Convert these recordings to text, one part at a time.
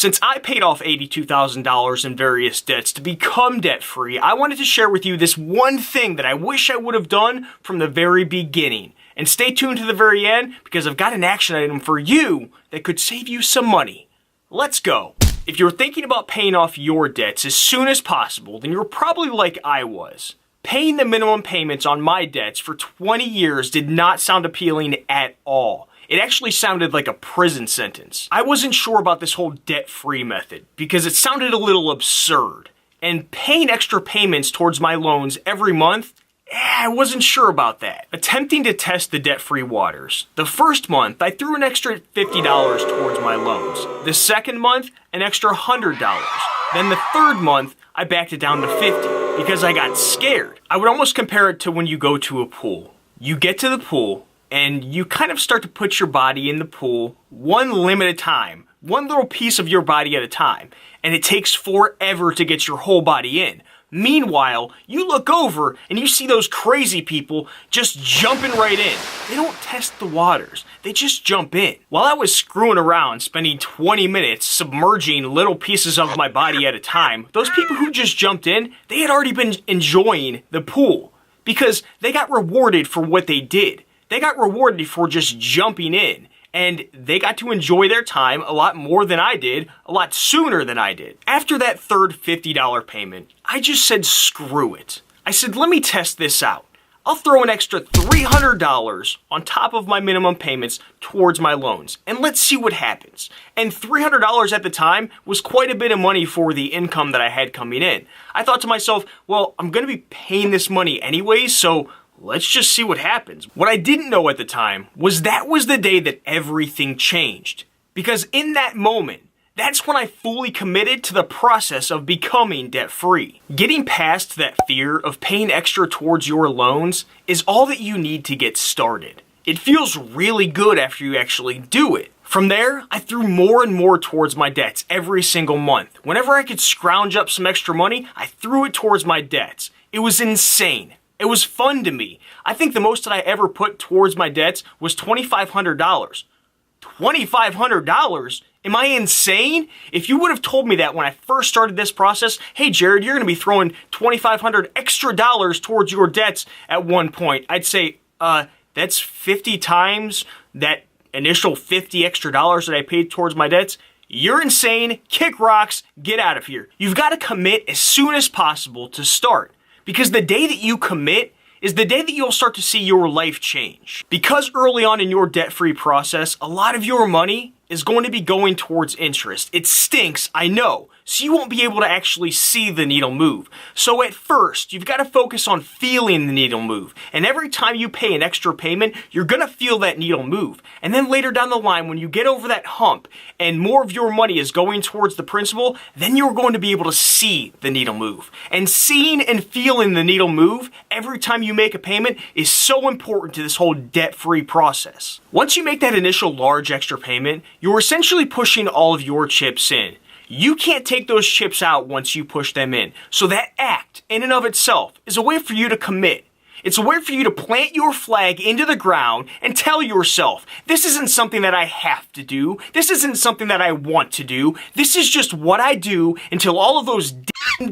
Since I paid off $82,000 in various debts to become debt-free, I wanted to share with you this one thing that I wish I would have done from the very beginning. And stay tuned to the very end because I've got an action item for you that could save you some money. Let's go. If you're thinking about paying off your debts as soon as possible, then you're probably like I was. Paying the minimum payments on my debts for 20 years did not sound appealing at all. It actually sounded like a prison sentence. I wasn't sure about this whole debt-free method because it sounded a little absurd. And paying extra payments towards my loans every month, I wasn't sure about that. Attempting to test the debt-free waters. The first month, I threw an extra $50 towards my loans. The second month, an extra $100. Then the third month, I backed it down to $50 because I got scared. I would almost compare it to when you go to a pool. You get to the pool, and you kind of start to put your body in the pool one limited time, one little piece of your body at a time, and it takes forever to get your whole body in. Meanwhile, you look over and you see those crazy people just jumping right in. They don't test the waters, they just jump in. While I was screwing around, spending 20 minutes submerging little pieces of my body at a time, those people who just jumped in, they had already been enjoying the pool because they got rewarded for what they did. They got rewarded for just jumping in, and they got to enjoy their time a lot more than I did, a lot sooner than I did. After that third $50 payment, I just said screw it. I said, let me test this out. I'll throw an extra $300 on top of my minimum payments towards my loans, and let's see what happens. And $300 at the time was quite a bit of money for the income that I had coming in. I thought to myself, well, I'm gonna be paying this money anyways, so let's just see what happens. What I didn't know at the time was that was the day that everything changed. Because in that moment, that's when I fully committed to the process of becoming debt-free. Getting past that fear of paying extra towards your loans is all that you need to get started. It feels really good after you actually do it. From there, I threw more and more towards my debts every single month. Whenever I could scrounge up some extra money, I threw it towards my debts. It was insane. It was fun to me. I think the most that I ever put towards my debts was $2,500. $2,500? Am I insane? If you would have told me that when I first started this process, hey Jared, you're going to be throwing $2,500 extra towards your debts at one point, I'd say, that's 50 times that initial $50 extra that I paid towards my debts. You're insane, kick rocks, get out of here. You've got to commit as soon as possible to start. Because the day that you commit is the day that you'll start to see your life change. Because early on in your debt-free process, a lot of your money is going to be going towards interest. It stinks, I know, so you won't be able to actually see the needle move. So at first, you've got to focus on feeling the needle move. And every time you pay an extra payment, you're going to feel that needle move. And then later down the line, when you get over that hump and more of your money is going towards the principal, then you're going to be able to see the needle move. And seeing and feeling the needle move every time you make a payment is so important to this whole debt-free process. Once you make that initial large extra payment, you're essentially pushing all of your chips in. You can't take those chips out once you push them in. So that act, in and of itself, is a way for you to commit. It's a way for you to plant your flag into the ground and tell yourself, this isn't something that I have to do. This isn't something that I want to do. This is just what I do until all of those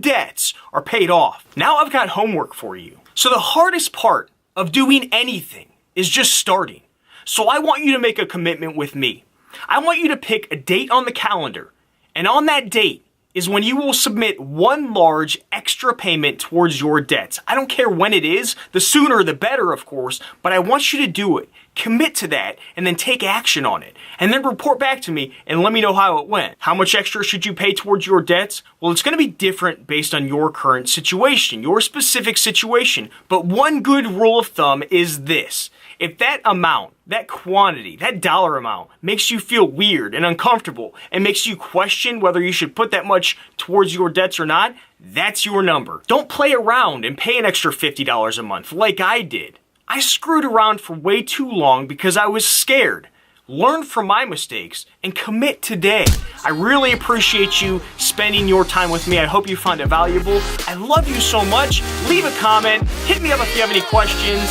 debts are paid off. Now I've got homework for you. So the hardest part of doing anything is just starting. So I want you to make a commitment with me. I want you to pick a date on the calendar, and on that date is when you will submit one large extra payment towards your debts. I don't care when it is, the sooner the better, of course, but I want you to do it. Commit to that, and then take action on it. And then report back to me and let me know how it went. How much extra should you pay towards your debts? Well, it's going to be different based on your current situation, your specific situation. But one good rule of thumb is this. If that amount, that quantity, that dollar amount makes you feel weird and uncomfortable and makes you question whether you should put that much towards your debts or not, that's your number. Don't play around and pay an extra $50 a month like I did. I screwed around for way too long because I was scared. Learn from my mistakes and commit today. I really appreciate you spending your time with me. I hope you found it valuable. I love you so much. Leave a comment. Hit me up if you have any questions.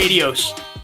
Adios.